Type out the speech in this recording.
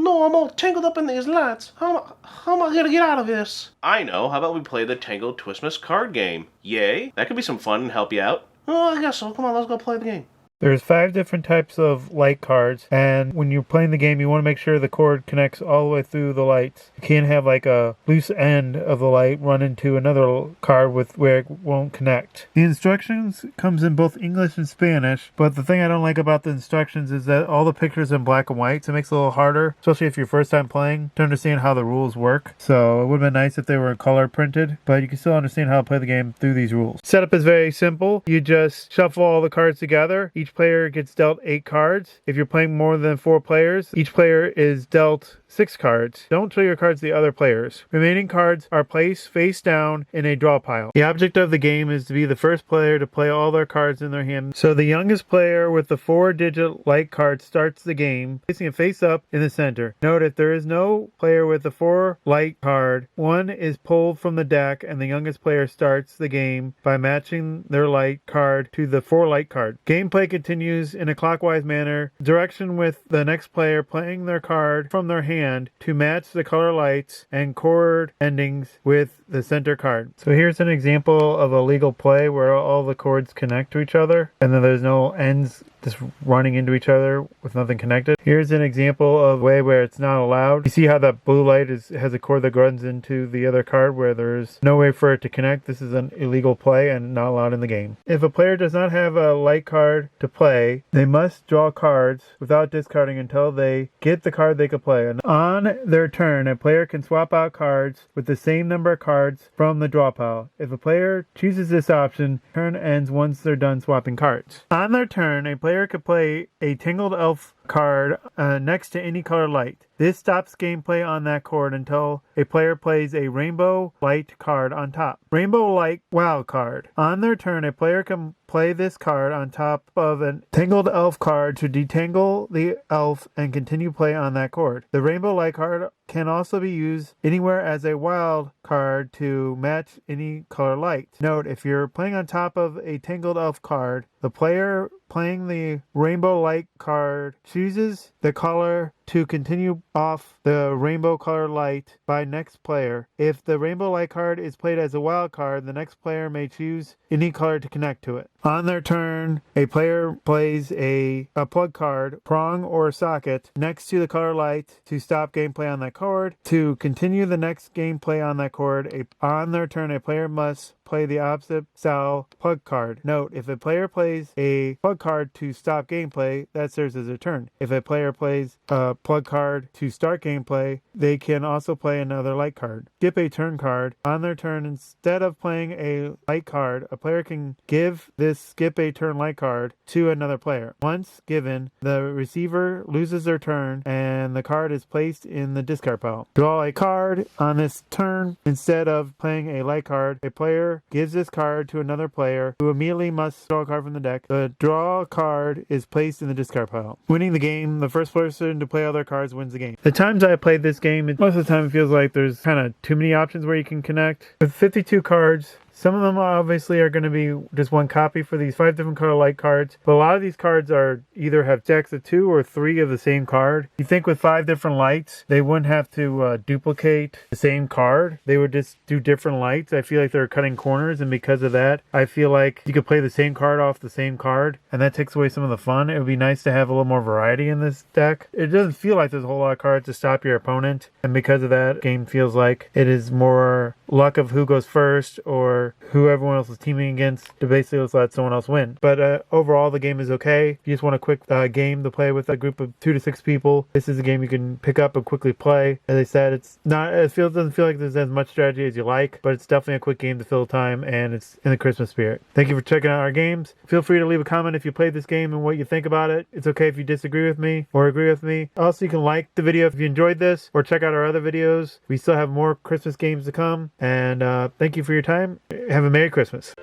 no, I'm all tangled up in these lights. How am I gonna get out of this? I know. How about we play the Tangled Twistmas Card Game? Yay? That could be some fun and help you out. Oh, I guess so. Come on, let's go play the game. There's 5 different types of light cards, and when you're playing the game, you want to make sure the cord connects all the way through the lights. You can't have like a loose end of the light run into another card where it won't connect. The instructions comes in both English and Spanish, but the thing I don't like about the instructions is that all the pictures are in black and white, so it makes it a little harder, especially if you're first time playing, to understand how the rules work. So it would have been nice if they were color printed, but you can still understand how to play the game through these rules. Setup is very simple. You just shuffle all the cards together. Each player gets dealt 8 cards. If you're playing more than 4 players, each player is dealt 6 cards. Don't show your cards to the other players. Remaining cards are placed face down in a draw pile. The object of the game is to be the first player to play all their cards in their hand. So the youngest player with the 4-digit light card starts the game, placing it face up in the center. Note, if there is no player with the 4 light card, one is pulled from the deck and the youngest player starts the game by matching their light card to the 4 light card. Gameplay continues in a clockwise manner, direction with the next player playing their card from their hand to match the color lights and chord endings with the center card. So here's an example of a legal play where all the chords connect to each other and then there's no ends just running into each other with nothing connected. Here's an example of a way where it's not allowed. You see how that blue light has a cord that runs into the other card where there's no way for it to connect. This is an illegal play and not allowed in the game. If a player does not have a light card to play, they must draw cards without discarding until they get the card they could play. And on their turn, a player can swap out cards with the same number of cards from the draw pile. If a player chooses this option, turn ends once they're done swapping cards. On their turn, a player could play a Tangled Elf card next to any color light. This stops gameplay on that card until a player plays a Rainbow Light card on top. Rainbow Light Wild card. On their turn, a player can play this card on top of a Tangled Elf card to detangle the elf and continue play on that card. The Rainbow Light card can also be used anywhere as a wild card to match any color light. Note, if you're playing on top of a Tangled Elf card, the player playing the Rainbow Light card chooses the color to continue off the rainbow color light by next player. If the Rainbow Light card is played as a wild card, the next player may choose any color to connect to it. On their turn, a player plays a plug card, prong or socket next to the color light to stop gameplay on that card. To continue the next gameplay on that card, on their turn, a player must play the opposite style plug card. Note, if a player plays a plug card to stop gameplay, that serves as a turn. If a player plays a plug card to start gameplay, they can also play another light card. Skip a turn card. On their turn, instead of playing a light card, a player can give this skip a turn light card to another player. Once given, the receiver loses their turn and the card is placed in the discard pile. Draw a card. On this turn, instead of playing a light card, a player gives this card to another player who immediately must draw a card from the deck. The draw card is placed in the discard pile. Winning the game, the first person to play all their cards wins the game. The times I played this game, most of the time it feels like there's kind of too many options where you can connect. With 52 cards, some of them obviously are going to be just one copy for these 5 different color light cards, but a lot of these cards are either have stacks of 2 or 3 of the same card. You think with 5 different lights, they wouldn't have to duplicate the same card. They would just do different lights. I feel like they're cutting corners, and because of that, I feel like you could play the same card off the same card, and that takes away some of the fun. It would be nice to have a little more variety in this deck. It doesn't feel like there's a whole lot of cards to stop your opponent, and because of that, the game feels like it is more luck of who goes first or who everyone else is teaming against to basically just let someone else win. But overall, the game is okay. If you just want a quick game to play with a group of 2 to 6 people, this is a game you can pick up and quickly play. As I said, doesn't feel like there's as much strategy as you like, but it's definitely a quick game to fill time, and it's in the Christmas spirit. Thank you for checking out our games. Feel free to leave a comment if you played this game and what you think about it. It's okay if you disagree with me or agree with me. Also, you can like the video if you enjoyed this, or check out our other videos. We still have more Christmas games to come, and thank you for your time. Have a Merry Christmas.